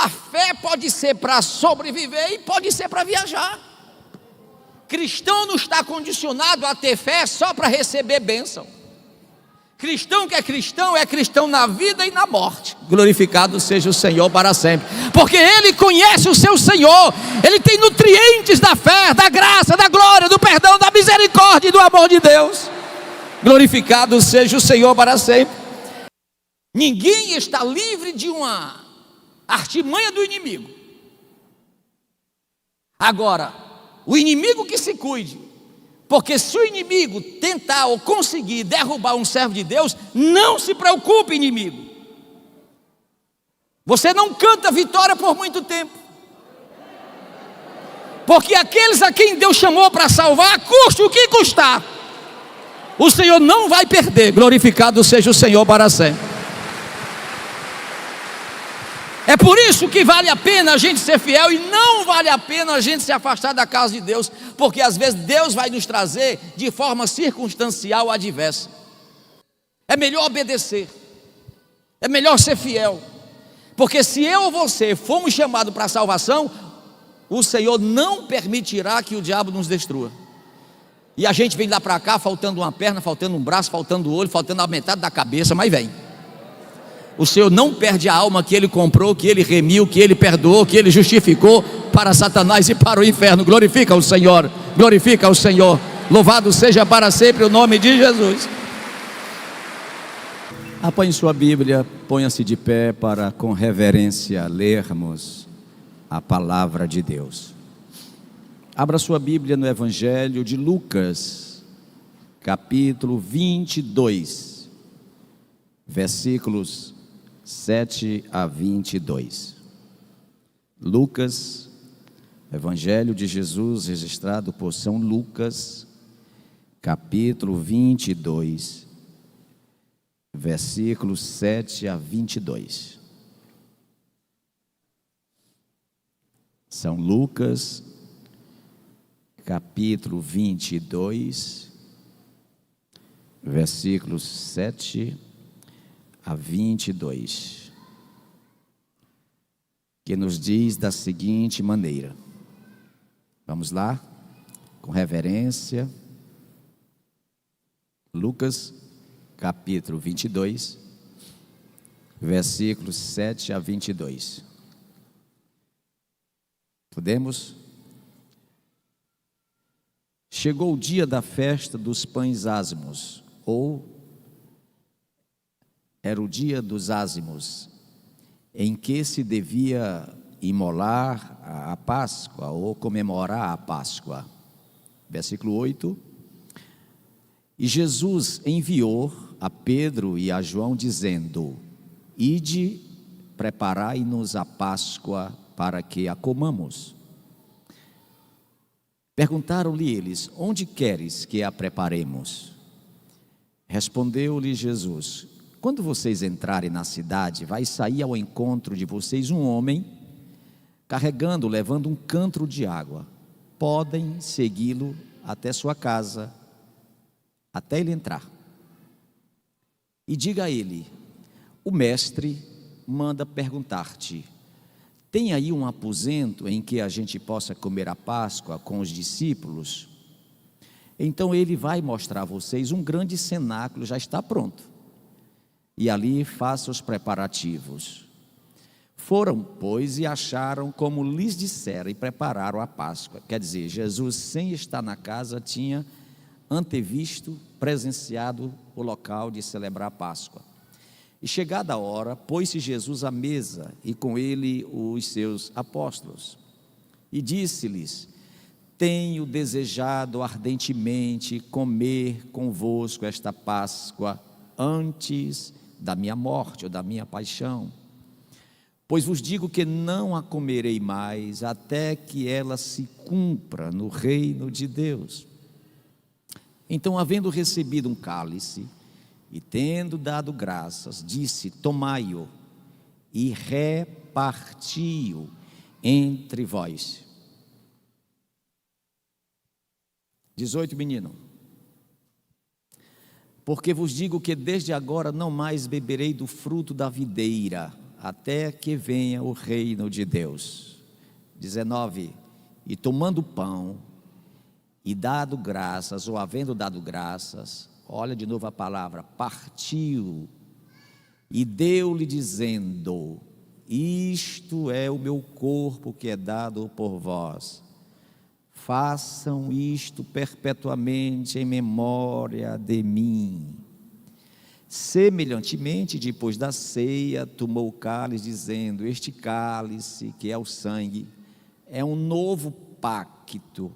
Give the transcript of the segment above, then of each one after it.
A fé pode ser para sobreviver e pode ser para viajar. Cristão não está condicionado a ter fé só para receber bênção. Cristão que é cristão na vida e na morte. Glorificado seja o Senhor para sempre, porque Ele conhece o seu Senhor. Ele tem nutrientes da fé, da graça, da glória, do perdão, da misericórdia e do amor de Deus. Glorificado seja o Senhor para sempre. Ninguém está livre de uma artimanha do inimigo. Agora, o inimigo que se cuide, porque se o inimigo tentar ou conseguir derrubar um servo de Deus, não se preocupe, inimigo. Você não canta vitória por muito tempo, porque aqueles a quem Deus chamou para salvar, custe o que custar, o Senhor não vai perder. Glorificado seja o Senhor para sempre. É por isso que vale a pena a gente ser fiel e não vale a pena a gente se afastar da casa de Deus, porque às vezes Deus vai nos trazer de forma circunstancial adversa. É melhor obedecer, é melhor ser fiel, porque se eu ou você fomos chamados para a salvação, o Senhor não permitirá que o diabo nos destrua. E a gente vem lá para cá faltando uma perna, faltando um braço, faltando o olho, faltando a metade da cabeça, mas vem. O Senhor não perde a alma que Ele comprou, que Ele remiu, que Ele perdoou, que Ele justificou para Satanás e para o inferno. Glorifica o Senhor, glorifica o Senhor. Louvado seja para sempre o nome de Jesus. Apanhe sua Bíblia, ponha-se de pé para com reverência lermos a palavra de Deus. Abra sua Bíblia no Evangelho de Lucas, capítulo 22, versículos 7 a 22. Lucas, Evangelho de Jesus registrado por São Lucas, capítulo 22, versículos 7 a 22. São Lucas, capítulo 22, versículos 7 a 22, que nos diz da seguinte maneira. Vamos lá, com reverência. Lucas, capítulo 22, versículos 7 a 22. Podemos? Chegou o dia da festa dos pães ázimos, ou era o dia dos ázimos, em que se devia imolar a Páscoa ou comemorar a Páscoa. Versículo 8. E Jesus enviou a Pedro e a João dizendo: Ide, preparai-nos a Páscoa para que a comamos. Perguntaram-lhe eles: Onde queres que a preparemos? Respondeu-lhe Jesus: Quando vocês entrarem na cidade, vai sair ao encontro de vocês um homem, levando um cântaro de água. Podem segui-lo até sua casa, até ele entrar. E diga a ele: o mestre manda perguntar-te: tem aí um aposento em que a gente possa comer a Páscoa com os discípulos? Então ele vai mostrar a vocês um grande cenáculo, já está pronto. E ali faça os preparativos. Foram, pois, e acharam como lhes disseram e prepararam a Páscoa. Quer dizer, Jesus, sem estar na casa, tinha antevisto, presenciado o local de celebrar a Páscoa. E chegada a hora, pôs-se Jesus à mesa e com ele os seus apóstolos. E disse-lhes: tenho desejado ardentemente comer convosco esta Páscoa antes da minha morte ou da minha paixão. Pois vos digo que não a comerei mais até que ela se cumpra no reino de Deus. Então, havendo recebido um cálice e tendo dado graças, disse: tomai-o e reparti-o entre vós. 18, menino. Porque vos digo que desde agora não mais beberei do fruto da videira, até que venha o reino de Deus. 19. E tomando pão, e dado graças, ou havendo dado graças, olha de novo a palavra, partiu, e deu-lhe dizendo: isto é o meu corpo que é dado por vós, façam isto perpetuamente em memória de mim. Semelhantemente, depois da ceia, tomou o cálice, dizendo: este cálice, que é o sangue, é um novo pacto,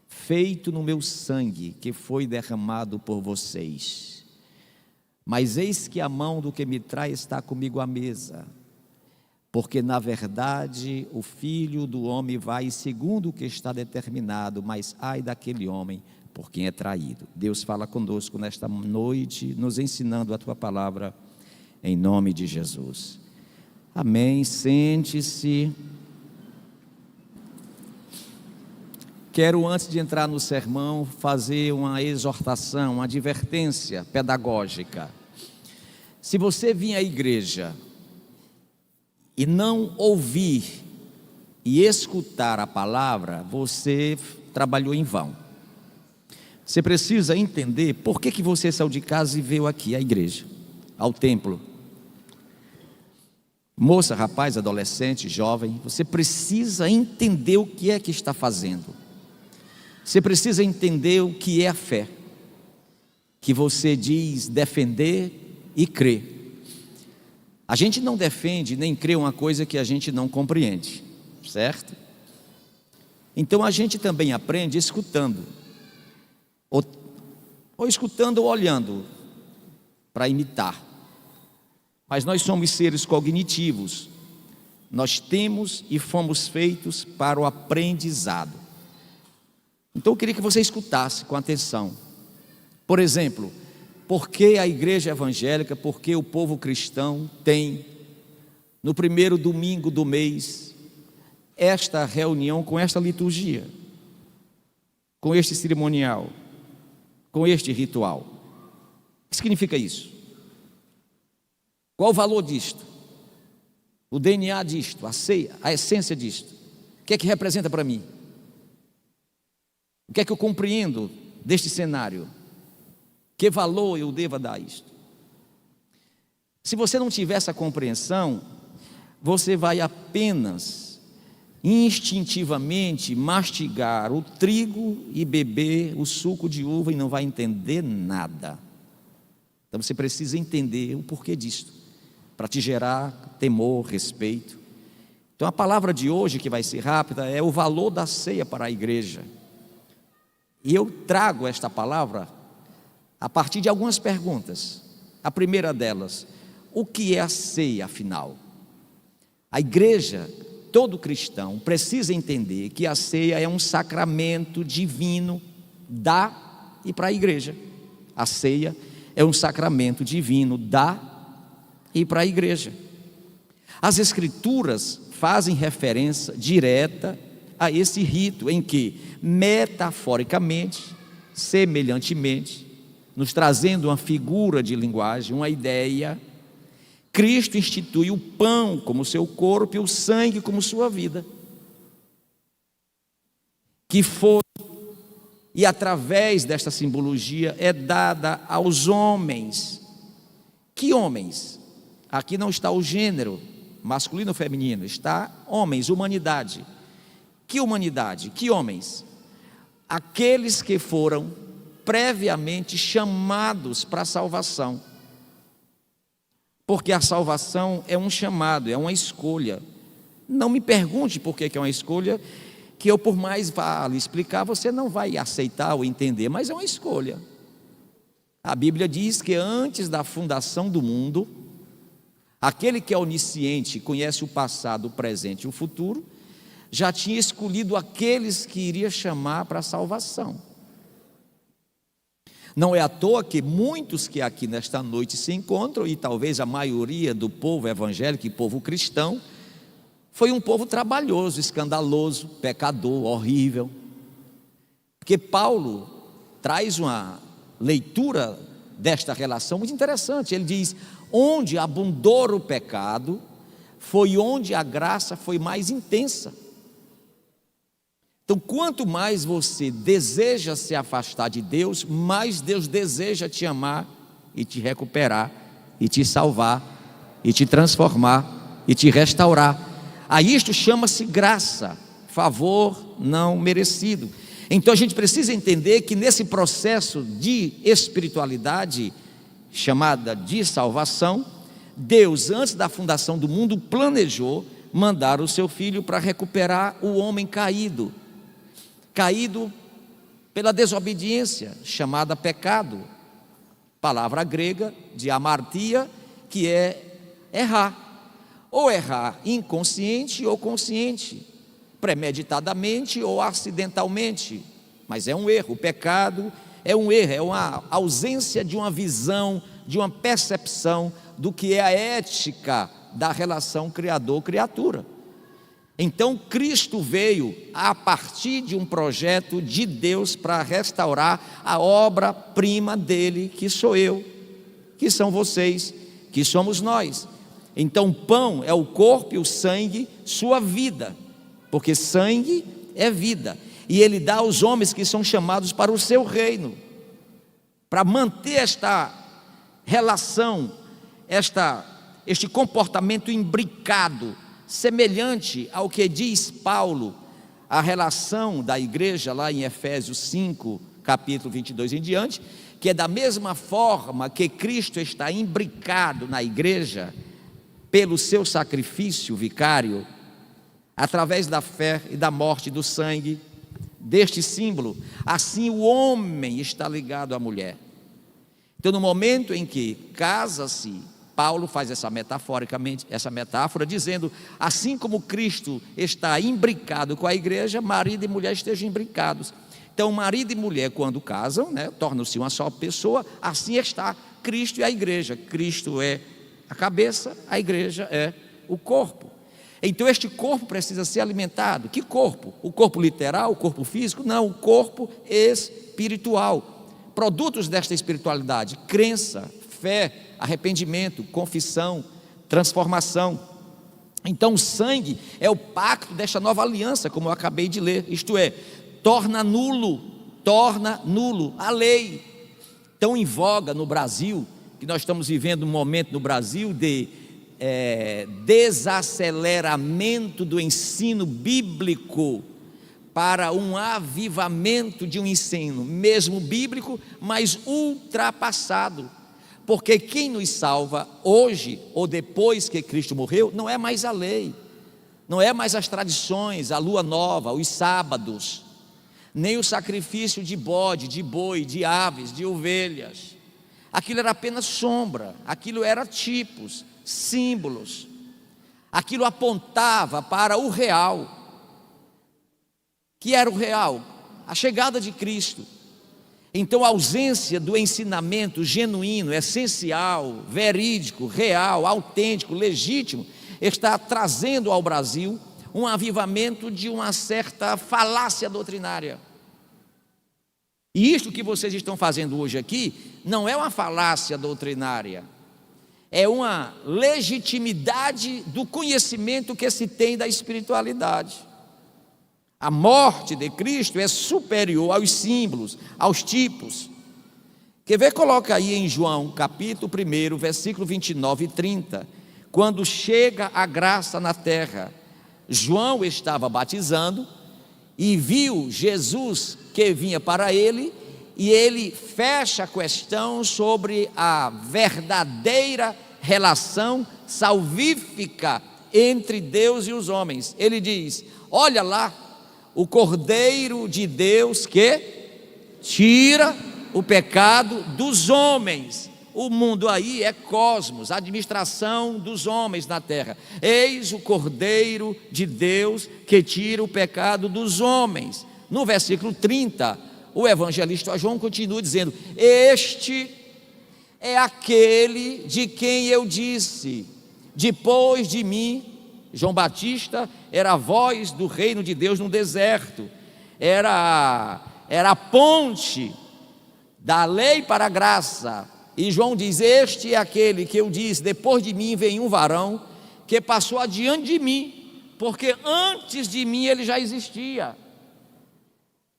feito no meu sangue, que foi derramado por vocês. Mas eis que a mão do que me trai está comigo à mesa, porque na verdade o Filho do homem vai segundo o que está determinado, mas ai daquele homem por quem é traído. Deus fala conosco nesta noite, nos ensinando a tua palavra, em nome de Jesus. Amém. Sente-se. Quero, antes de entrar no sermão, fazer uma exortação, uma advertência pedagógica. Se você vir à igreja e não ouvir e escutar a palavra, você trabalhou em vão. Você precisa entender por que você saiu de casa e veio aqui à igreja, ao templo. Moça, rapaz, adolescente, jovem, você precisa entender o que é que está fazendo. Você precisa entender o que é a fé, que você diz defender e crer. A gente não defende nem crê uma coisa que a gente não compreende, certo? Então a gente também aprende escutando, ou escutando ou olhando, para imitar. Mas nós somos seres cognitivos, nós temos e fomos feitos para o aprendizado. Então eu queria que você escutasse com atenção. Por exemplo, por que a igreja evangélica, por que o povo cristão tem, no primeiro domingo do mês, esta reunião com esta liturgia, com este cerimonial, com este ritual? O que significa isso? Qual o valor disto? O DNA disto, a ceia, a essência disto? O que é que representa para mim? O que é que eu compreendo deste cenário? Que valor eu devo dar a isto? Se você não tiver essa compreensão, você vai apenas instintivamente mastigar o trigo e beber o suco de uva e não vai entender nada. Então você precisa entender o porquê disto, para te gerar temor, respeito. Então a palavra de hoje, que vai ser rápida, é o valor da ceia para a igreja. E eu trago esta palavra a partir de algumas perguntas. A primeira delas: o que é a ceia, afinal? A igreja, todo cristão, precisa entender que a ceia é um sacramento divino da e para a igreja. A ceia é um sacramento divino da e para a igreja. As Escrituras fazem referência direta a esse rito em que, metaforicamente, semelhantemente, nos trazendo uma figura de linguagem, uma ideia, Cristo institui o pão como seu corpo e o sangue como sua vida, que foi, e através desta simbologia é dada aos homens. Que homens? Aqui não está o gênero masculino ou feminino, está homens, humanidade. Que humanidade? Que homens? Aqueles que foram previamente chamados para a salvação. Porque a salvação é um chamado, é uma escolha. Não me pergunte por que é uma escolha, que eu, por mais vá lhe explicar, você não vai aceitar ou entender, mas é uma escolha. A Bíblia diz que antes da fundação do mundo, aquele que é onisciente, conhece o passado, o presente e o futuro, já tinha escolhido aqueles que iria chamar para a salvação. Não é à toa que muitos que aqui nesta noite se encontram, e talvez a maioria do povo evangélico e povo cristão, foi um povo trabalhoso, escandaloso, pecador, horrível. Porque Paulo traz uma leitura desta relação muito interessante. Ele diz: onde abundou o pecado, foi onde a graça foi mais intensa. Então, quanto mais você deseja se afastar de Deus, mais Deus deseja te amar e te recuperar, e te salvar, e te transformar, e te restaurar. A isto chama-se graça, favor não merecido. Então a gente precisa entender que nesse processo de espiritualidade, chamada de salvação, Deus, antes da fundação do mundo, planejou mandar o seu Filho para recuperar o homem caído pela desobediência, chamada pecado, palavra grega de amartia, que é errar, ou errar inconsciente ou consciente, premeditadamente ou acidentalmente, mas é um erro. O pecado é um erro, é uma ausência de uma visão, de uma percepção do que é a ética da relação criador-criatura. Então Cristo veio a partir de um projeto de Deus para restaurar a obra-prima dele, que sou eu, que são vocês, que somos nós. Então o pão é o corpo e o sangue, sua vida, porque sangue é vida, e ele dá aos homens que são chamados para o seu reino, para manter esta relação, este comportamento imbricado, semelhante ao que diz Paulo, a relação da igreja lá em Efésios 5, capítulo 22 em diante, que é da mesma forma que Cristo está imbricado na igreja, pelo seu sacrifício vicário, através da fé e da morte e do sangue, deste símbolo, assim o homem está ligado à mulher. Então no momento em que casa-se, Paulo faz essa metáfora dizendo, assim como Cristo está imbricado com a igreja, marido e mulher estejam imbricados. Então marido e mulher, quando casam, tornam-se uma só pessoa, assim está Cristo e a igreja. Cristo é a cabeça, a igreja é o corpo. Então este corpo precisa ser alimentado. Que corpo? O corpo literal, o corpo físico? Não, o corpo espiritual. Produtos desta espiritualidade: crença, fé, arrependimento, confissão, transformação. Então o sangue é o pacto desta nova aliança, como eu acabei de ler, isto é, torna nulo a lei. Tão em voga no Brasil, que nós estamos vivendo um momento no Brasil de desaceleramento do ensino bíblico para um avivamento de um ensino, mesmo bíblico, mas ultrapassado. Porque quem nos salva hoje ou depois que Cristo morreu, não é mais a lei, não é mais as tradições, a lua nova, os sábados, nem o sacrifício de bode, de boi, de aves, de ovelhas. Aquilo era apenas sombra, aquilo era tipos, símbolos, aquilo apontava para o real. Que era o real? A chegada de Cristo. Então a ausência do ensinamento genuíno, essencial, verídico, real, autêntico, legítimo, está trazendo ao Brasil um avivamento de uma certa falácia doutrinária. E isto que vocês estão fazendo hoje aqui não é uma falácia doutrinária, é uma legitimidade do conhecimento que se tem da espiritualidade. A morte de Cristo é superior aos símbolos, aos tipos. Quer ver? Coloca aí em João capítulo 1, versículo 29 e 30, quando chega a graça na terra. João estava batizando e viu Jesus que vinha para ele, e ele fecha a questão sobre a verdadeira relação salvífica entre Deus e os homens. Ele diz: olha lá, o Cordeiro de Deus que tira o pecado dos homens. O mundo aí é cosmos, a administração dos homens na terra. Eis o Cordeiro de Deus que tira o pecado dos homens. No versículo 30, o evangelista João continua dizendo: este é aquele de quem eu disse, depois de mim. João Batista era a voz do reino de Deus no deserto, era a ponte da lei para a graça. E João diz: este é aquele que eu disse, depois de mim vem um varão que passou adiante de mim, porque antes de mim ele já existia,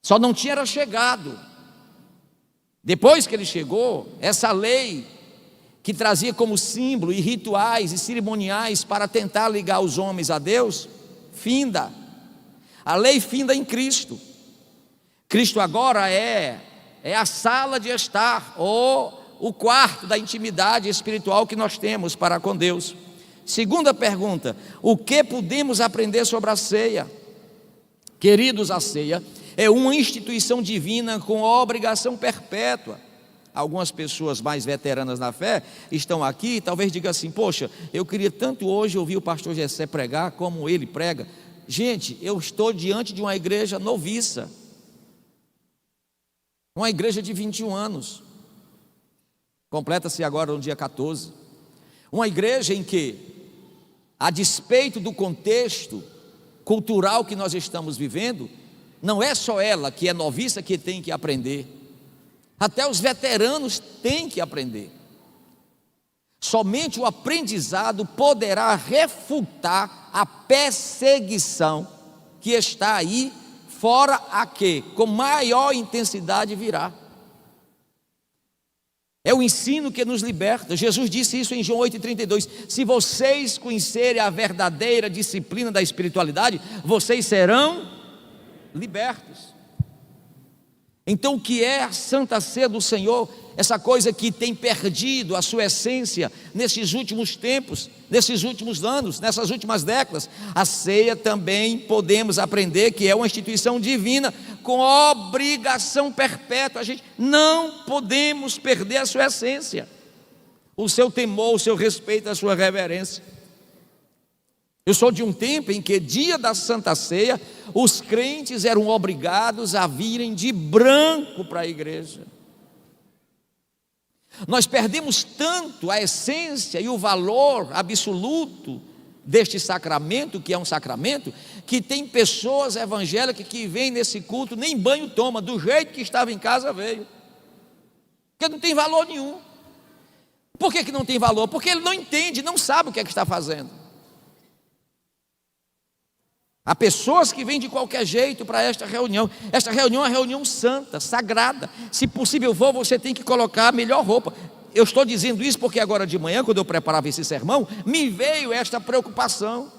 só não tinha chegado. Depois que ele chegou, essa lei que trazia como símbolo e rituais e cerimoniais para tentar ligar os homens a Deus, finda. A lei finda em Cristo. Cristo agora é a sala de estar, ou o quarto da intimidade espiritual que nós temos para com Deus. Segunda pergunta: o que podemos aprender sobre a ceia? Queridos, a ceia é uma instituição divina com obrigação perpétua. Algumas pessoas mais veteranas na fé estão aqui e talvez digam assim: poxa, eu queria tanto hoje ouvir o pastor Gessé pregar como ele prega. Gente, eu estou diante de uma igreja noviça, uma igreja de 21 anos, completa-se agora no dia 14, uma igreja em que, a despeito do contexto cultural que nós estamos vivendo, não é só ela que é noviça que tem que aprender, até os veteranos têm que aprender. Somente o aprendizado poderá refutar a perseguição que está aí, fora a que, com maior intensidade virá. É o ensino que nos liberta. Jesus disse isso em João 8,32: se vocês conhecerem a verdadeira disciplina da espiritualidade, vocês serão libertos. Então, o que é a Santa Ceia do Senhor? Essa coisa que tem perdido a sua essência nesses últimos tempos, nesses últimos anos, nessas últimas décadas. A ceia também podemos aprender que é uma instituição divina com obrigação perpétua. A gente não podemos perder a sua essência, o seu temor, o seu respeito, a sua reverência. Eu sou de um tempo em que, dia da Santa Ceia, os crentes eram obrigados a virem de branco para a igreja. Nós perdemos tanto a essência e o valor absoluto deste sacramento, que é um sacramento, que tem pessoas evangélicas que vêm nesse culto, nem banho toma, do jeito que estava em casa veio, porque não tem valor nenhum. Por que não tem valor? Porque ele não entende, não sabe o que é que está fazendo. Há pessoas que vêm de qualquer jeito para esta reunião. Esta reunião é uma reunião santa, sagrada. Se possível for, você tem que colocar a melhor roupa. Eu estou dizendo isso porque agora de manhã, quando eu preparava esse sermão, me veio esta preocupação.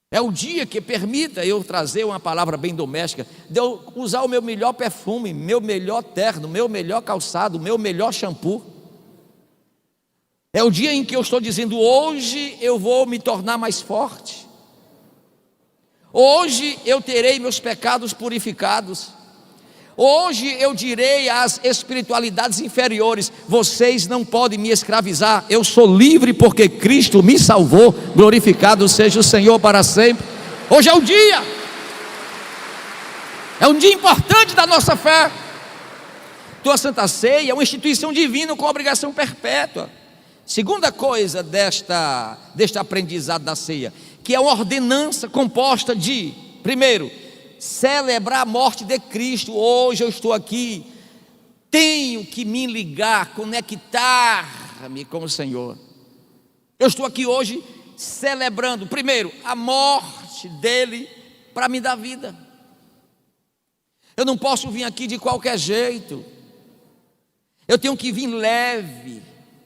É o dia que permita eu trazer uma palavra bem doméstica, de eu usar o meu melhor perfume, meu melhor terno, meu melhor calçado, meu melhor shampoo. É o dia em que eu estou dizendo: hoje eu vou me tornar mais forte, hoje eu terei meus pecados purificados, hoje eu direi às espiritualidades inferiores: vocês não podem me escravizar, eu sou livre porque Cristo me salvou, glorificado seja o Senhor para sempre. Hoje é o dia, é um dia importante da nossa fé. Então a Santa Ceia é uma instituição divina com obrigação perpétua. Segunda coisa deste aprendizado da ceia, que é uma ordenança composta de, primeiro, celebrar a morte de Cristo. Hoje eu estou aqui, tenho que me ligar, conectar-me com o Senhor. Eu estou aqui hoje celebrando, primeiro, a morte dele para me dar vida. Eu não posso vir aqui de qualquer jeito, eu tenho que vir leve,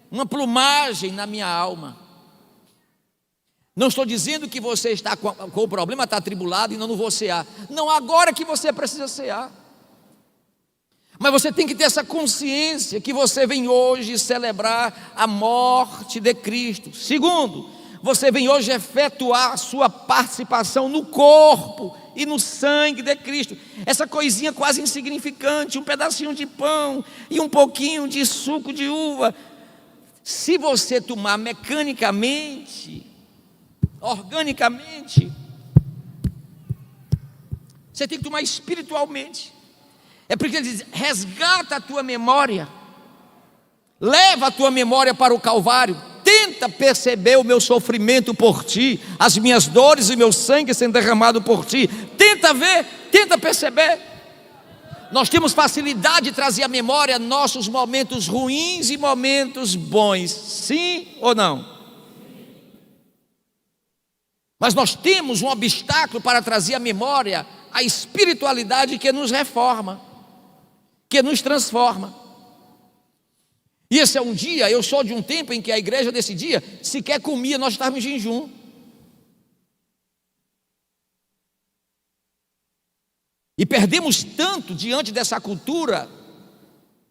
uma plumagem na minha alma. Não estou dizendo que você está com o problema, está atribulado e não vou cear. Não, agora que você precisa cear. Mas você tem que ter essa consciência que você vem hoje celebrar a morte de Cristo. Segundo, você vem hoje efetuar a sua participação no corpo e no sangue de Cristo. Essa coisinha quase insignificante, um pedacinho de pão e um pouquinho de suco de uva, se você tomar mecanicamente, organicamente, você tem que tomar espiritualmente. É porque ele diz: resgata a tua memória, leva a tua memória para o Calvário, tenta perceber o meu sofrimento por ti, as minhas dores e meu sangue sendo derramado por ti. Tenta ver, tenta perceber. Nós temos facilidade de trazer à memória nossos momentos ruins e momentos bons, sim ou não? Mas nós temos um obstáculo para trazer à memória a espiritualidade que nos reforma, que nos transforma. E esse é um dia, eu sou de um tempo em que a igreja desse dia sequer comia, nós estávamos em jejum. E perdemos tanto diante dessa cultura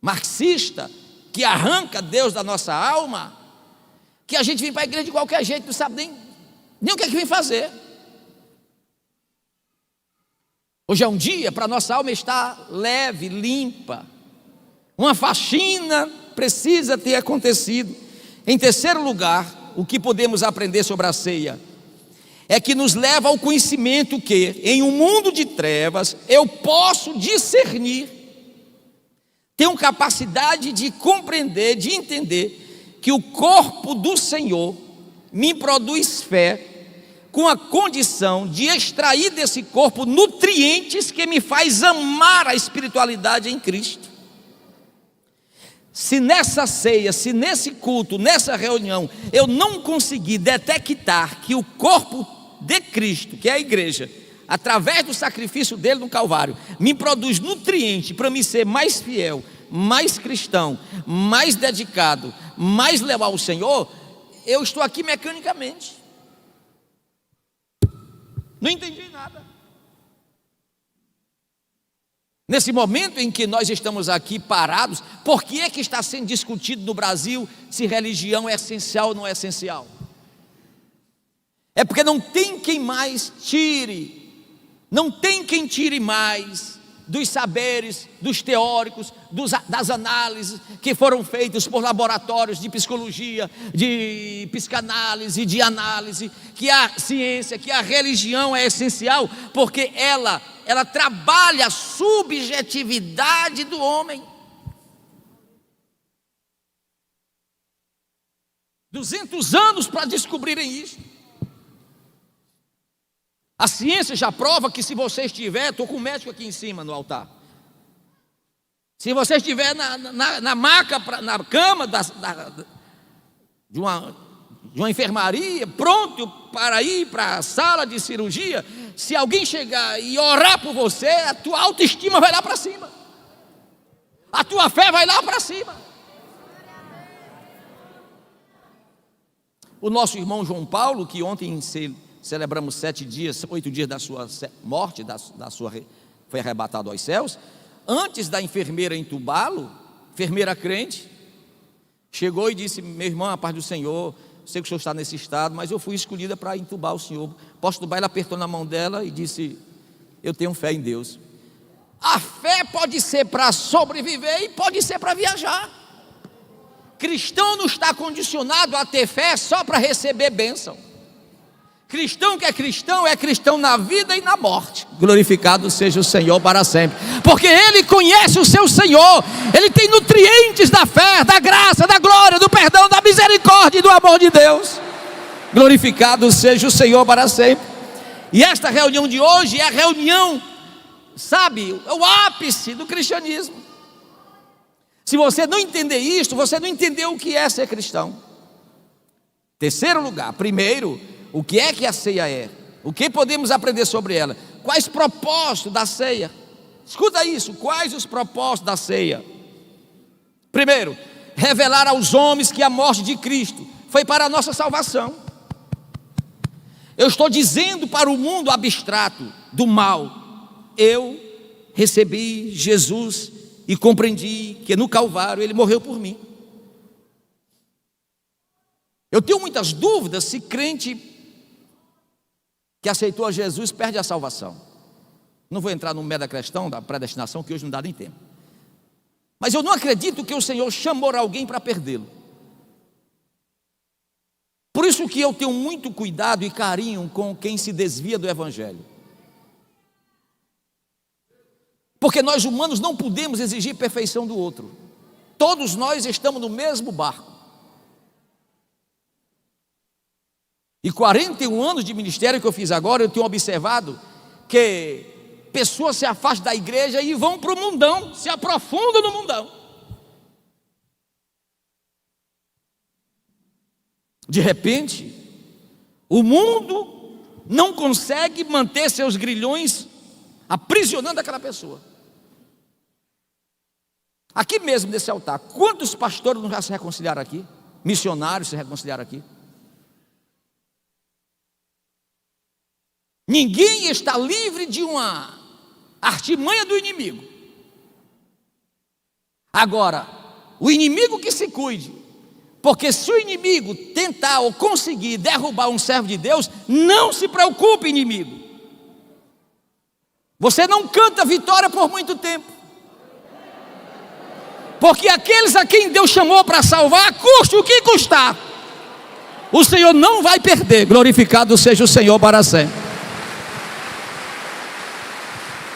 marxista, que arranca Deus da nossa alma, que a gente vem para a igreja de qualquer jeito, não sabe nem o que é que vem fazer. Hoje é um dia para a nossa alma estar leve, limpa. Uma faxina precisa ter acontecido. Em terceiro lugar, o que podemos aprender sobre a ceia é que nos leva ao conhecimento que, em um mundo de trevas, eu posso discernir, tenho capacidade de compreender, de entender que o corpo do Senhor me produz fé, com a condição de extrair desse corpo nutrientes que me faz amar a espiritualidade em Cristo. Se nessa ceia, se nesse culto, nessa reunião, eu não conseguir detectar que o corpo de Cristo, que é a igreja, através do sacrifício dele no Calvário, me produz nutriente para me ser mais fiel, mais cristão, mais dedicado, mais leal ao Senhor, eu estou aqui mecanicamente. Não entendi nada. Nesse momento em que nós estamos aqui parados, por que é que está sendo discutido no Brasil se religião é essencial ou não é essencial? É porque não tem quem mais tire, não tem quem tire mais dos saberes, dos teóricos, das análises que foram feitas por laboratórios de psicologia, de psicanálise, de análise, que a ciência, que a religião é essencial, porque ela trabalha a subjetividade do homem. 200 anos para descobrirem isso. A ciência já prova que se você estiver, estou com o médico aqui em cima no altar, se você estiver na maca, na cama de uma enfermaria, pronto para ir para a sala de cirurgia, se alguém chegar e orar por você, a tua autoestima vai lá para cima, a tua fé vai lá para cima. O nosso irmão João Paulo, que ontem celebramos 8 dias da sua morte, foi arrebatado aos céus. Antes da enfermeira entubá-lo, enfermeira crente, chegou e disse: meu irmão, a paz do Senhor, sei que o senhor está nesse estado, mas eu fui escolhida para entubar o senhor. Posso entubar? Ele apertou na mão dela e disse: eu tenho fé em Deus. A fé pode ser para sobreviver e pode ser para viajar. Cristão não está condicionado a ter fé só para receber bênção. Cristão que é cristão na vida e na morte. Glorificado seja o Senhor para sempre, porque Ele conhece o seu Senhor, Ele tem nutrientes da fé, da graça, da glória, do perdão, da misericórdia e do amor de Deus. Glorificado seja o Senhor para sempre. E esta reunião de hoje é a reunião, sabe, é o ápice do cristianismo. Se você não entender isto, você não entendeu o que é ser cristão. Terceiro lugar, primeiro, o que é que a ceia é? O que podemos aprender sobre ela? Quais propósitos da ceia? Escuta isso, quais os propósitos da ceia? Primeiro, revelar aos homens que a morte de Cristo foi para a nossa salvação. Eu estou dizendo para o mundo abstrato do mal: eu recebi Jesus e compreendi que no Calvário Ele morreu por mim. Eu tenho muitas dúvidas se crente que aceitou a Jesus perde a salvação. Não vou entrar no mera questão da predestinação, que hoje não dá nem tempo. Mas eu não acredito que o Senhor chamou alguém para perdê-lo. Por isso que eu tenho muito cuidado e carinho com quem se desvia do Evangelho. Porque nós humanos não podemos exigir perfeição do outro. Todos nós estamos no mesmo barco. E 41 anos de ministério que eu fiz agora, eu tenho observado que pessoas se afastam da igreja e vão para o mundão, se aprofundam no mundão. De repente, o mundo não consegue manter seus grilhões aprisionando aquela pessoa. Aqui mesmo nesse altar, quantos pastores não já se reconciliaram aqui? Missionários se reconciliaram aqui? Ninguém está livre de uma artimanha do inimigo. Agora, o inimigo que se cuide, porque se o inimigo tentar ou conseguir derrubar um servo de Deus, não se preocupe, inimigo. Você não canta vitória por muito tempo, porque aqueles a quem Deus chamou para salvar, custe o que custar, o Senhor não vai perder. Glorificado seja o Senhor para sempre.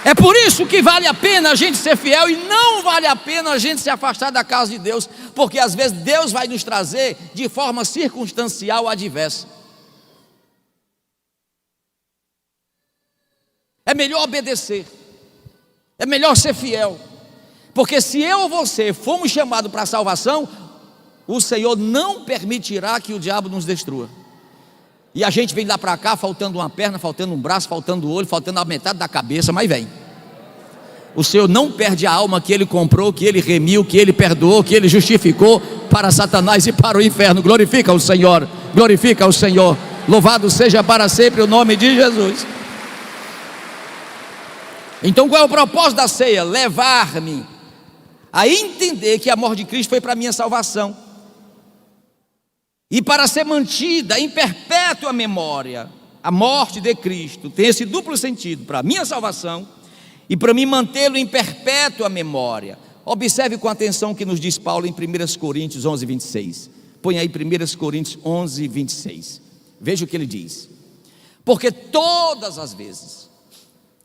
É por isso que vale a pena a gente ser fiel e não vale a pena a gente se afastar da casa de Deus, porque às vezes Deus vai nos trazer de forma circunstancial adversa. É melhor obedecer, é melhor ser fiel, porque se eu ou você fomos chamados para a salvação, o Senhor não permitirá que o diabo nos destrua. E a gente vem lá para cá faltando uma perna, faltando um braço, faltando o olho, faltando a metade da cabeça, mas vem. O Senhor não perde a alma que Ele comprou, que Ele remiu, que Ele perdoou, que Ele justificou para Satanás e para o inferno. Glorifica o Senhor, glorifica o Senhor. Louvado seja para sempre o nome de Jesus. Então qual é o propósito da ceia? Levar-me a entender que a morte de Cristo foi para a minha salvação, e para ser mantida em perpétua memória, a morte de Cristo tem esse duplo sentido, para a minha salvação e para me mantê-lo em perpétua memória. Observe com atenção o que nos diz Paulo em 1 Coríntios 11, 26. Põe aí 1 Coríntios 11, 26. Veja o que ele diz. Porque todas as vezes,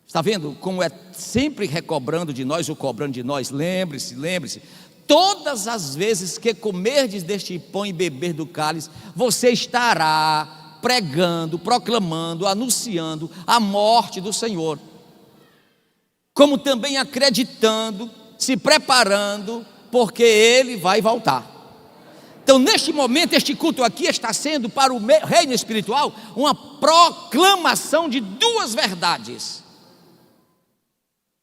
está vendo como é sempre recobrando de nós ou cobrando de nós? Lembre-se. Todas as vezes que comerdes deste pão e beber do cálice, você estará pregando, proclamando, anunciando a morte do Senhor, como também acreditando, se preparando, porque Ele vai voltar. Então neste momento, este culto aqui está sendo para o reino espiritual uma proclamação de duas verdades.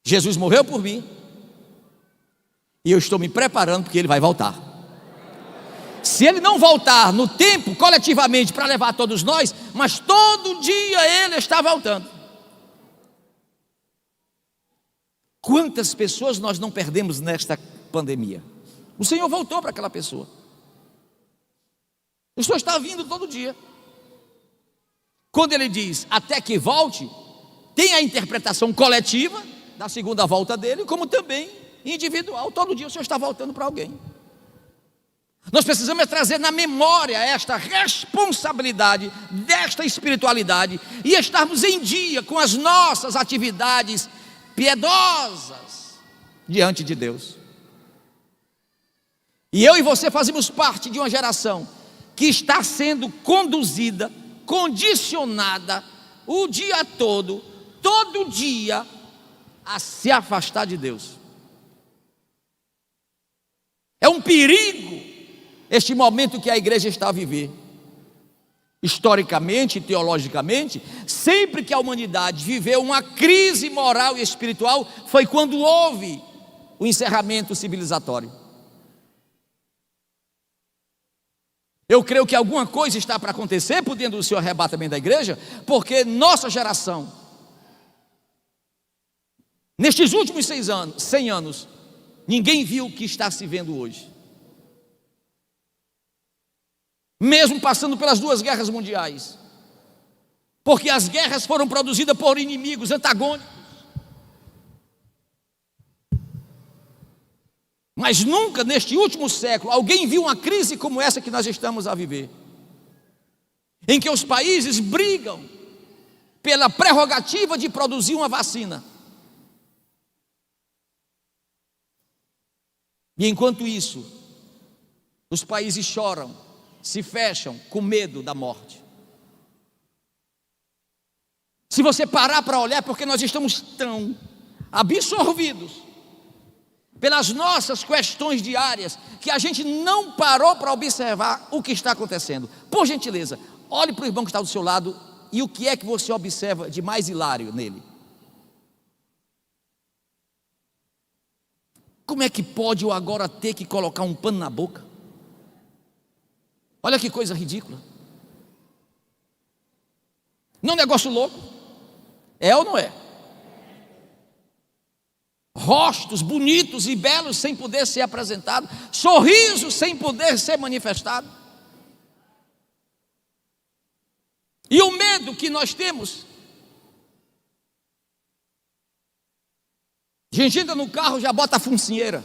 Jesus morreu por mim, e eu estou me preparando porque Ele vai voltar. Se Ele não voltar no tempo, coletivamente, para levar todos nós, mas todo dia Ele está voltando. Quantas pessoas nós não perdemos nesta pandemia? O Senhor voltou para aquela pessoa. O Senhor está vindo todo dia. Quando Ele diz até que volte, tem a interpretação coletiva da segunda volta dele, como também individual. Todo dia o Senhor está voltando para alguém. Nós precisamos trazer na memória esta responsabilidade desta espiritualidade e estarmos em dia com as nossas atividades piedosas diante de Deus. E eu e você fazemos parte de uma geração que está sendo conduzida, condicionada o dia todo, todo dia, a se afastar de Deus. É um perigo este momento que a igreja está a viver. Historicamente, teologicamente, sempre que a humanidade viveu uma crise moral e espiritual, foi quando houve o encerramento civilizatório. Eu creio que alguma coisa está para acontecer por dentro do seu arrebatamento da igreja, porque nossa geração, nestes últimos 100 anos, ninguém viu o que está se vendo hoje. Mesmo passando pelas duas guerras mundiais, porque as guerras foram produzidas por inimigos antagônicos, mas nunca neste último século alguém viu uma crise como essa que nós estamos a viver, em que os países brigam pela prerrogativa de produzir uma vacina. E enquanto isso, os países choram, se fecham com medo da morte. Se você parar para olhar, porque nós estamos tão absorvidos pelas nossas questões diárias, que a gente não parou para observar o que está acontecendo. Por gentileza, olhe para o irmão que está do seu lado, e o que é que você observa de mais hilário nele? Como é que pode eu agora ter que colocar um pano na boca? Olha que coisa ridícula. Não é um negócio louco? É ou não é? Rostos bonitos e belos sem poder ser apresentado, sorrisos sem poder ser manifestado. E o medo que nós temos. A gente entra no carro, já bota a funcinheira.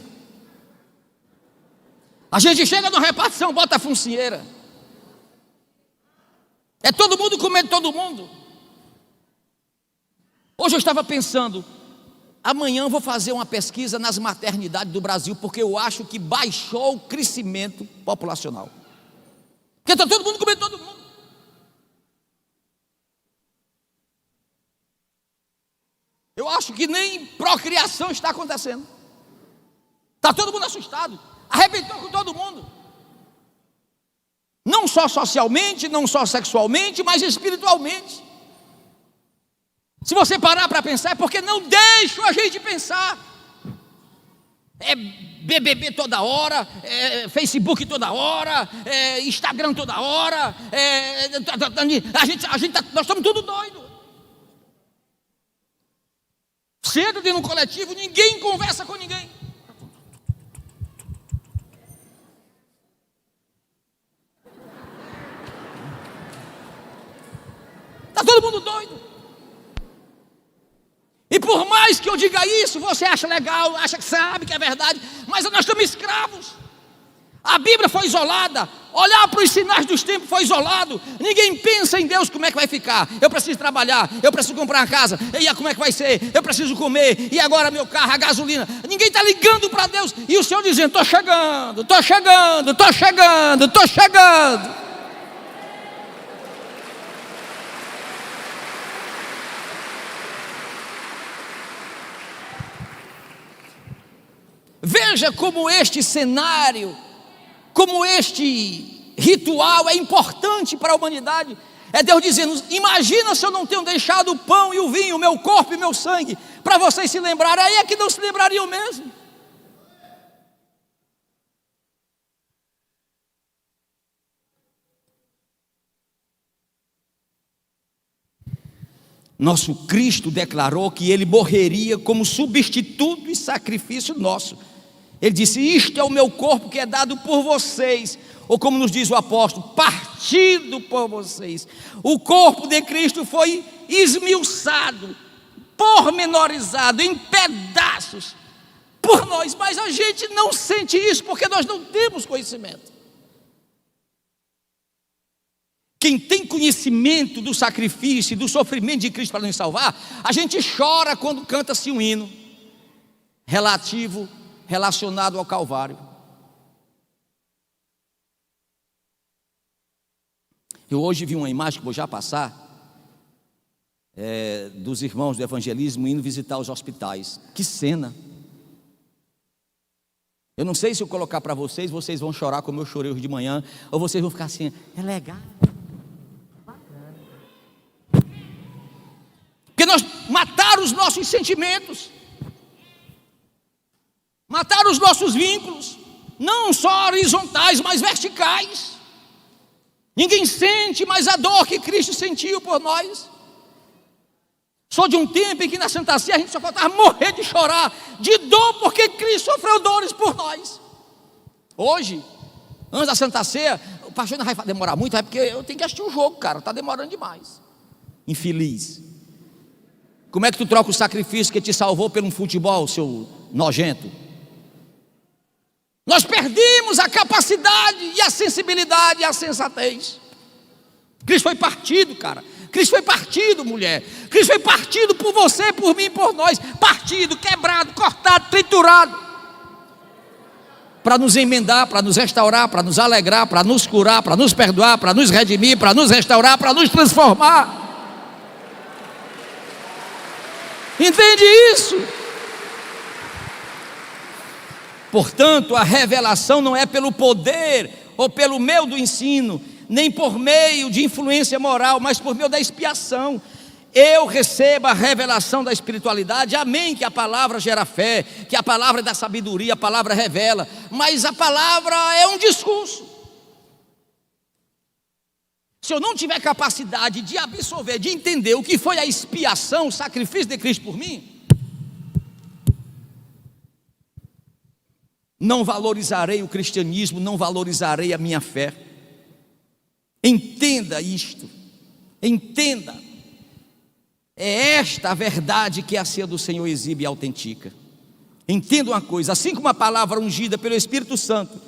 A gente chega na repartição, bota a funcinheira. É todo mundo com medo de todo mundo. Hoje eu estava pensando, amanhã eu vou fazer uma pesquisa nas maternidades do Brasil, porque eu acho que baixou o crescimento populacional. Porque está todo mundo com medo de todo mundo. Eu acho que nem procriação está acontecendo. Está todo mundo assustado. Arrebentou com todo mundo. Não só socialmente, não só sexualmente, mas espiritualmente. Se você parar para pensar, é porque não deixa a gente pensar. É BBB toda hora, é Facebook toda hora, é Instagram toda hora, nós estamos tudo doidos. Cedo de no coletivo, ninguém conversa com ninguém. Está todo mundo doido. E por mais que eu diga isso, você acha legal, acha que sabe que é verdade, mas nós estamos escravos. A Bíblia foi isolada, olhar para os sinais dos tempos foi isolado. Ninguém pensa em Deus, como é que vai ficar. Eu preciso trabalhar, eu preciso comprar uma casa, e aí, como é que vai ser? Eu preciso comer, e agora meu carro, a gasolina. Ninguém está ligando para Deus, e o Senhor dizendo, estou chegando, estou chegando, estou chegando, estou chegando. Veja como este cenário, como este ritual é importante para a humanidade. É Deus dizendo, imagina se eu não tenho deixado o pão e o vinho, o meu corpo e o meu sangue, para vocês se lembrarem. Aí é que não se lembrariam mesmo. Nosso Cristo declarou que Ele morreria como substituto e sacrifício nosso. Ele disse, isto é o meu corpo que é dado por vocês, ou como nos diz o apóstolo, partido por vocês. O corpo de Cristo foi esmiuçado, pormenorizado, em pedaços, por nós, mas a gente não sente isso, porque nós não temos conhecimento. Quem tem conhecimento do sacrifício e do sofrimento de Cristo para nos salvar, a gente chora quando canta-se um hino relacionado ao Calvário. Eu hoje vi uma imagem que vou já passar, dos irmãos do evangelismo indo visitar os hospitais. Que cena! Eu não sei se eu colocar para vocês vão chorar como eu chorei hoje de manhã, ou vocês vão ficar assim, é legal. Porque nós mataram os nossos sentimentos, mataram os nossos vínculos, não só horizontais, mas verticais. Ninguém sente mais a dor que Cristo sentiu por nós. Sou de um tempo em que na Santa Sé a gente só faltava morrer de chorar, de dor, porque Cristo sofreu dores por nós. Hoje, antes da Santa Sé, o pastor não vai demorar muito, é porque eu tenho que assistir o jogo, cara, está demorando demais. Infeliz. Como é que tu troca o sacrifício que te salvou pelo futebol, seu nojento? Nós perdemos a capacidade e a sensibilidade e a sensatez. Cristo foi partido, cara. Cristo foi partido, mulher. Cristo foi partido por você, por mim, por nós. Partido, quebrado, cortado, triturado. Para nos emendar, para nos restaurar, para nos alegrar, para nos curar, para nos perdoar, para nos redimir, para nos restaurar, para nos transformar. Entende isso? Portanto, a revelação não é pelo poder ou pelo meio do ensino, nem por meio de influência moral, mas por meio da expiação. Eu recebo a revelação da espiritualidade, amém, que a palavra gera fé, que a palavra é da sabedoria, a palavra revela, mas a palavra é um discurso. Se eu não tiver capacidade de absorver, de entender o que foi a expiação, o sacrifício de Cristo por mim, não valorizarei o cristianismo, não valorizarei a minha fé. Entenda isto, entenda. É esta a verdade que a ceia do Senhor exibe e autentica. Entenda uma coisa: assim como a palavra ungida pelo Espírito Santo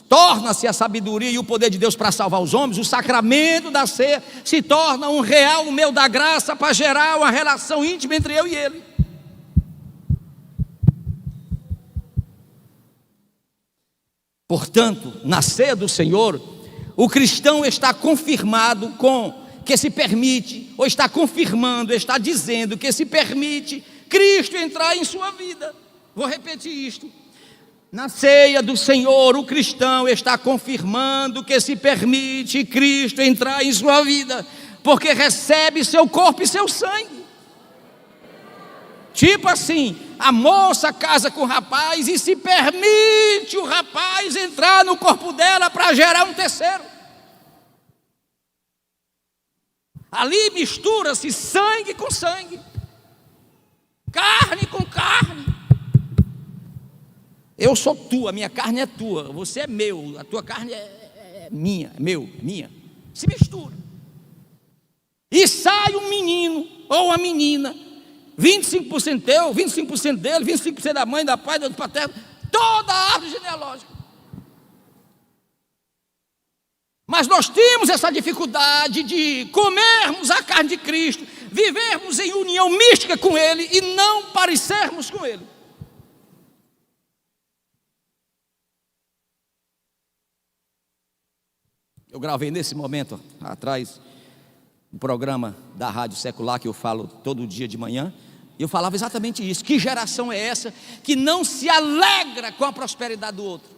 torna-se a sabedoria e o poder de Deus para salvar os homens, o sacramento da ceia se torna um real meio da graça para gerar uma relação íntima entre eu e Ele. Portanto, na ceia do Senhor, o cristão está confirmado com que se permite, ou está confirmando, está dizendo que se permite Cristo entrar em sua vida. Vou repetir isto: na ceia do Senhor, o cristão está confirmando que se permite Cristo entrar em sua vida, porque recebe seu corpo e seu sangue. Tipo assim, a moça casa com o rapaz e se permite o rapaz entrar no corpo dela para gerar um terceiro. Ali mistura-se sangue com sangue, carne com carne. Eu sou tua, minha carne é tua, você é meu, a tua carne é minha, é meu, é minha. Se mistura. E sai um menino ou uma menina, 25% teu, 25% dele, 25% da mãe, da pai, do paterno, toda a árvore genealógica. Mas nós temos essa dificuldade de comermos a carne de Cristo, vivermos em união mística com Ele e não parecermos com Ele. Eu gravei nesse momento atrás um programa da Rádio Secular que eu falo todo dia de manhã, e eu falava exatamente isso: que geração é essa que não se alegra com a prosperidade do outro,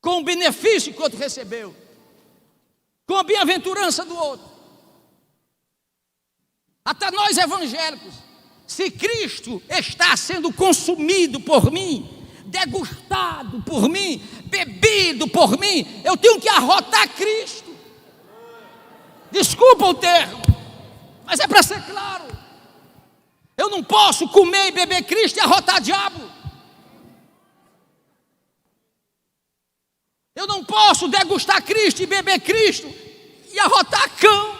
com o benefício que o outro recebeu, com a bem-aventurança do outro? Até nós evangélicos, se Cristo está sendo consumido por mim, degustado por mim, bebido por mim, eu tenho que arrotar Cristo. Desculpa o termo, mas é para ser claro. Eu não posso comer e beber Cristo e arrotar diabo. Eu não posso degustar Cristo e beber Cristo e arrotar cão.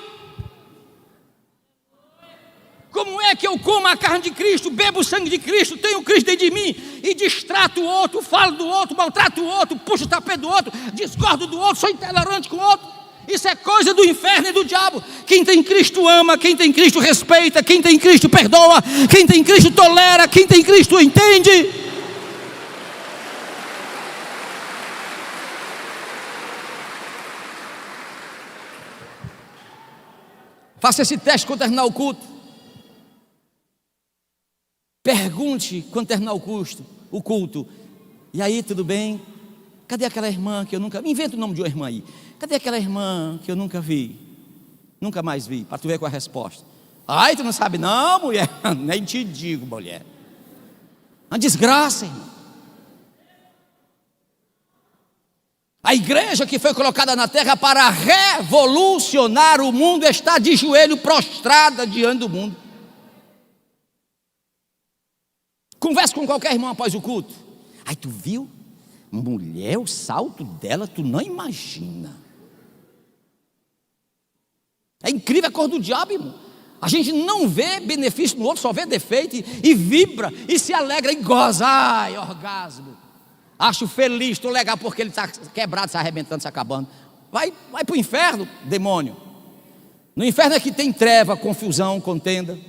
Como é que eu como a carne de Cristo, bebo o sangue de Cristo, tenho Cristo dentro de mim e distrato o outro, falo do outro, maltrato o outro, puxo o tapete do outro, discordo do outro, sou intolerante com o outro? Isso é coisa do inferno e do diabo. Quem tem Cristo ama, quem tem Cristo respeita, quem tem Cristo perdoa, quem tem Cristo tolera, quem tem Cristo entende. Faça esse teste quando terminar o culto. Pergunte quando terminar o culto. E aí, tudo bem? Cadê aquela irmã que eu nunca vi? Inventa o nome de uma irmã aí. Cadê aquela irmã que eu nunca vi? Nunca mais vi, para tu ver qual é a resposta. Ai, tu não sabe não, mulher? Nem te digo, mulher. Uma desgraça, irmão. A igreja que foi colocada na terra para revolucionar o mundo está de joelho prostrada diante do mundo. Converse com qualquer irmão após o culto. Ai, tu viu? Mulher, o salto dela, tu não imagina. É incrível a cor do diabo, irmão. A gente não vê benefício no outro, só vê defeito e vibra e se alegra e goza. Ai, orgasmo. Acho feliz, estou legal porque ele está quebrado, se arrebentando, se acabando. Vai para o inferno, demônio. No inferno é que tem treva, confusão, contenda.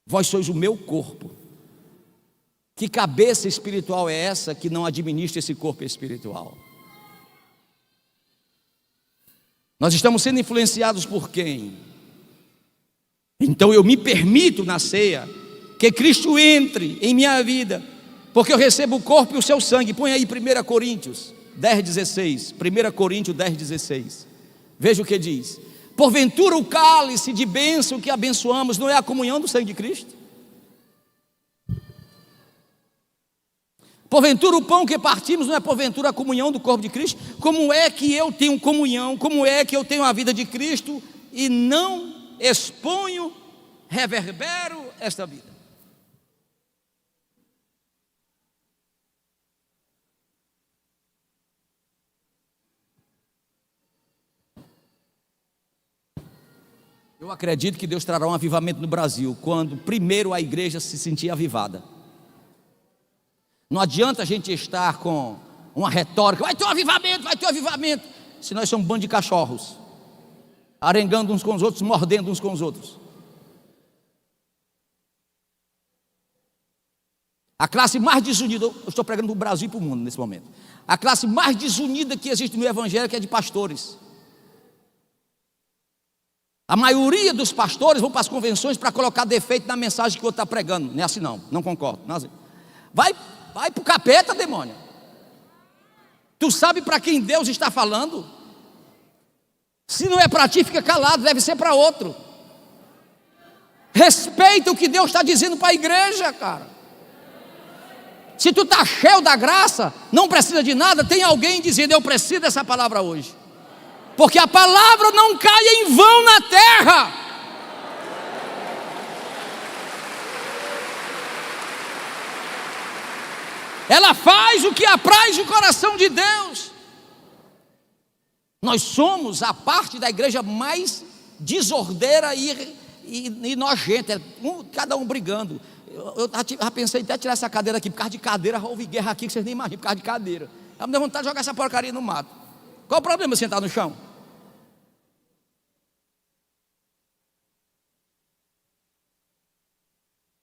Vós sois o meu corpo. Que cabeça espiritual é essa que não administra esse corpo espiritual? Nós estamos sendo influenciados por quem? Em Então eu me permito na ceia que Cristo entre em minha vida, porque eu recebo o corpo e o seu sangue. Põe aí 1 Coríntios 10,16. 1 Coríntios 10,16. Veja o que diz: porventura o cálice de bênção que abençoamos não é a comunhão do sangue de Cristo? Porventura o pão que partimos não é porventura a comunhão do corpo de Cristo? Como é que eu tenho comunhão, como é que eu tenho a vida de Cristo e não exponho, reverbero esta vida? Eu acredito que Deus trará um avivamento no Brasil, quando primeiro a igreja se sentir avivada. Não adianta a gente estar com uma retórica: vai ter um avivamento, vai ter um avivamento, se nós somos um bando de cachorros, arengando uns com os outros, mordendo uns com os outros. A classe mais desunida, eu estou pregando para o Brasil e para o mundo nesse momento, a classe mais desunida que existe no evangelho é de pastores. A maioria dos pastores vão para as convenções para colocar defeito na mensagem que o outro está pregando. Não é assim não concordo. Não é assim. Vai para o capeta, demônio. Tu sabe para quem Deus está falando? Se não é para ti, fica calado, deve ser para outro. Respeita o que Deus está dizendo para a igreja, cara. Se tu está cheio da graça, não precisa de nada, tem alguém dizendo: eu preciso dessa palavra hoje. Porque a palavra não cai em vão na terra. Ela faz o que apraz o coração de Deus. Nós somos a parte da igreja mais desordeira e nojenta, cada um brigando. Eu já pensei até tirar essa cadeira aqui, por causa de cadeira. Houve guerra aqui que vocês nem imaginam, por causa de cadeira. Eu me deu vontade de jogar essa porcaria no mato. Qual o problema de sentar no chão?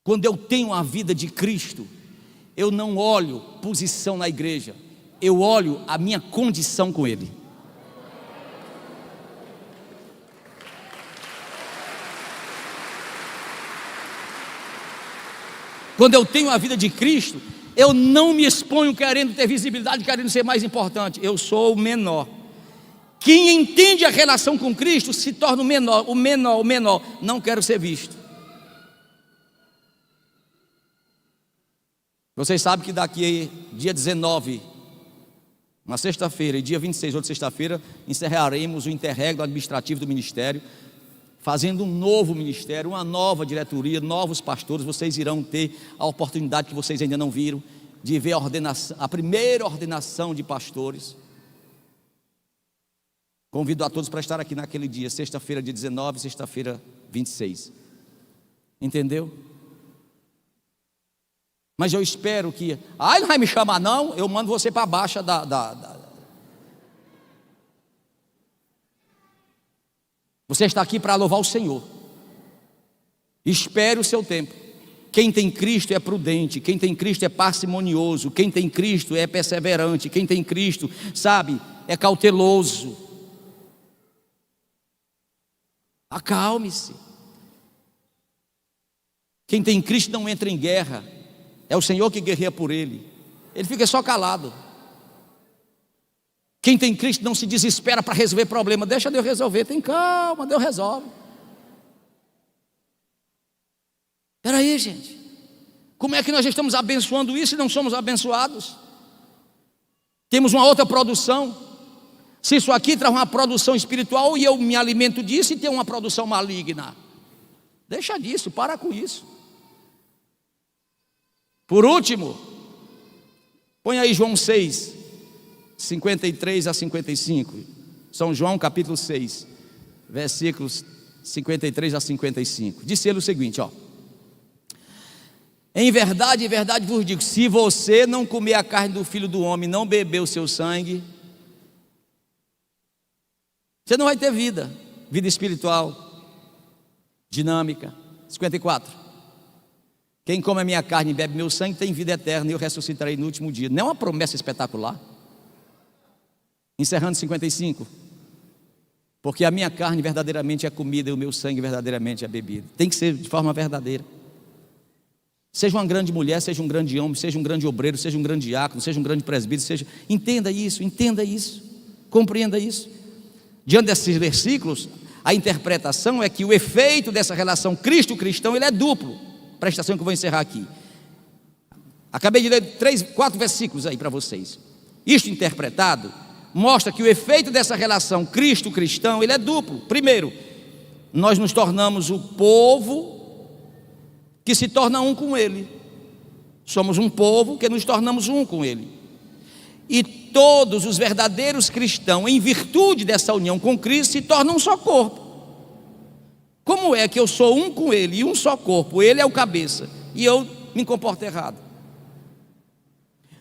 Quando eu tenho a vida de Cristo, eu não olho posição na igreja, eu olho a minha condição com Ele. Quando eu tenho a vida de Cristo, eu não me exponho querendo ter visibilidade, querendo ser mais importante. Eu sou o menor. Quem entende a relação com Cristo se torna o menor. Não quero ser visto. Vocês sabem que daqui dia 19, uma sexta-feira, e dia 26, outra sexta-feira, encerraremos o interregno administrativo do ministério, fazendo um novo ministério, uma nova diretoria, novos pastores. Vocês irão ter a oportunidade que vocês ainda não viram, de ver a primeira ordenação de pastores. Convido a todos para estar aqui naquele dia, sexta-feira dia 19, sexta-feira 26. Entendeu? Mas eu espero que, não vai me chamar não, eu mando você para a baixa Você está aqui para louvar o Senhor. Espere o seu tempo. Quem tem Cristo é prudente, quem tem Cristo é parcimonioso, quem tem Cristo é perseverante, quem tem Cristo, sabe, é cauteloso. Acalme-se. Quem tem Cristo não entra em guerra, é o Senhor que guerreia por ele, ele fica só calado. Quem tem Cristo não se desespera para resolver problema, deixa Deus resolver, tem calma, Deus resolve. Espera aí, gente, como é que nós estamos abençoando isso e não somos abençoados? Temos uma outra produção. Se isso aqui traz uma produção espiritual e eu me alimento disso, e tem uma produção maligna, deixa disso, para com isso. Por último, põe aí João 6, 53 a 55. São João capítulo 6, versículos 53 a 55. Disse ele o seguinte, em verdade vos digo, se você não comer a carne do Filho do Homem, não beber o seu sangue, você não vai ter vida espiritual, dinâmica. 54. Quem come a minha carne e bebe meu sangue tem vida eterna, e eu ressuscitarei no último dia. Não é uma promessa espetacular? Encerrando 55. Porque a minha carne verdadeiramente é comida e o meu sangue verdadeiramente é bebida. Tem que ser de forma verdadeira. Seja uma grande mulher, seja um grande homem, seja um grande obreiro, seja um grande diácono, seja um grande presbítero, entenda isso, compreenda isso. Diante desses versículos, a interpretação é que o efeito dessa relação Cristo-cristão, ele é duplo. Presta atenção que eu vou encerrar aqui. Acabei de ler 4 versículos aí para vocês. Isto interpretado mostra que o efeito dessa relação Cristo-cristão, ele é duplo. Primeiro, nós nos tornamos o povo que se torna um com Ele. Somos um povo que nos tornamos um com Ele. E todos os verdadeiros cristãos, em virtude dessa união com Cristo, se tornam um só corpo. Como é que eu sou um com Ele e um só corpo? Ele é o cabeça e eu me comporto errado.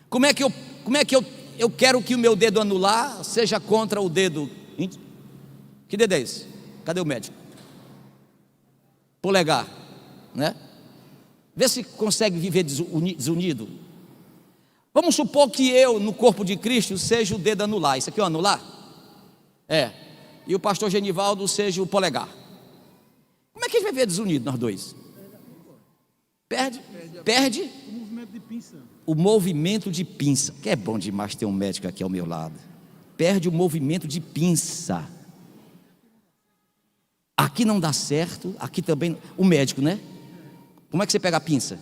Como é que eu quero que o meu dedo anular seja contra o dedo? Que dedo é esse? Cadê o médico? Polegar, né? Vê se consegue viver desunido. Vamos supor que eu, no corpo de Cristo, seja o dedo anular. Isso aqui é o anular? É. E o pastor Genivaldo seja o polegar. Como é que a gente vai viver desunido, nós dois? Perde? O movimento de pinça. O movimento de pinça. Que é bom demais ter um médico aqui ao meu lado. Perde o movimento de pinça. Aqui não dá certo, aqui também. O médico, né? Como é que você pega a pinça?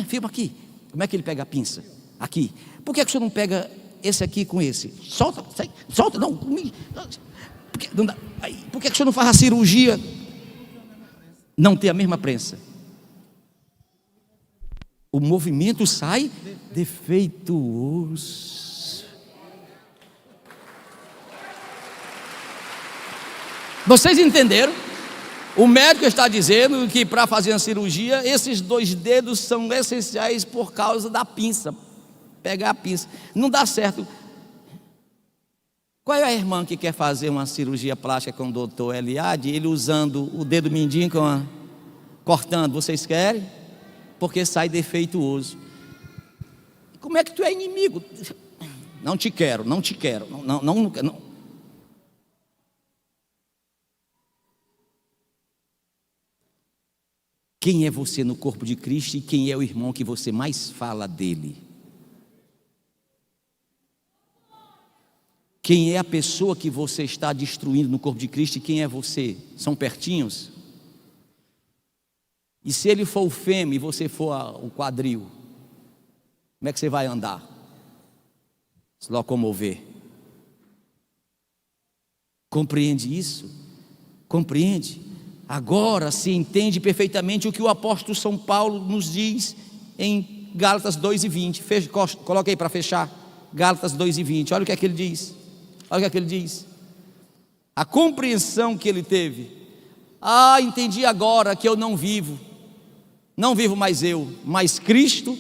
Filma aqui. Como é que ele pega a pinça? Aqui. Por que o senhor não pega esse aqui com esse? Solta, sai, solta, não. Por que o senhor não faz a cirurgia? Não tem a mesma prensa. O movimento sai defeituoso. Vocês entenderam? O médico está dizendo que para fazer a cirurgia, esses 2 dedos são essenciais por causa da pinça. Pegar a pinça. Não dá certo. Qual é a irmã que quer fazer uma cirurgia plástica com o doutor Eliade, ele usando o dedo mindinho cortando? Vocês querem? Porque sai defeituoso. Como é que tu é inimigo? Não te quero. Não. Quem é você no corpo de Cristo e quem é o irmão que você mais fala dele? Quem é a pessoa que você está destruindo no corpo de Cristo e quem é você? São pertinhos? E se ele for o fêmea e você for o quadril, como é que você vai andar? Se locomover? Compreende isso? Compreende? Agora se entende perfeitamente o que o apóstolo São Paulo nos diz em Gálatas 2:20. Coloca aí para fechar. Gálatas 2:20. Olha o que é que ele diz. Olha o que é que ele diz. A compreensão que ele teve. Entendi agora que eu não vivo mais eu, mas Cristo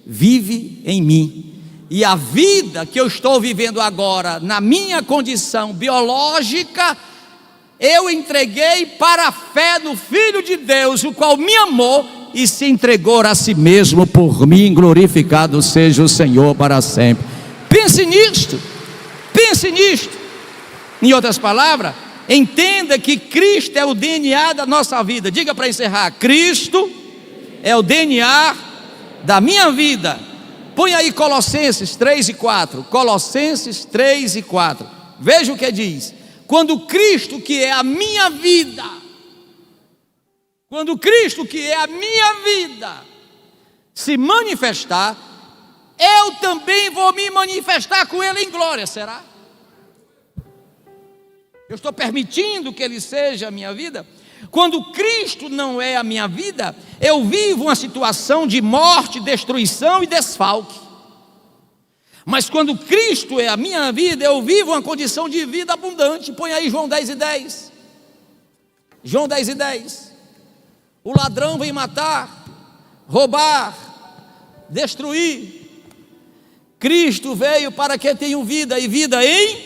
vive em mim. E a vida que eu estou vivendo agora, na minha condição biológica, eu entreguei para a fé no Filho de Deus, o qual me amou e se entregou a si mesmo por mim. Glorificado seja o Senhor para sempre. Pense nisto. Em outras palavras, entenda que Cristo é o DNA da nossa vida. Diga para encerrar: Cristo é o DNA da minha vida. Põe aí Colossenses 3:4. Colossenses 3:4. Veja o que diz. Quando Cristo, que é a minha vida, se manifestar, eu também vou me manifestar com Ele em glória. Será? Eu estou permitindo que Ele seja a minha vida? Quando Cristo não é a minha vida, eu vivo uma situação de morte, destruição e desfalque. Mas quando Cristo é a minha vida, eu vivo uma condição de vida abundante. Põe aí João 10:10. João 10:10. O ladrão vem matar, roubar, destruir. Cristo veio para que tenham vida e vida em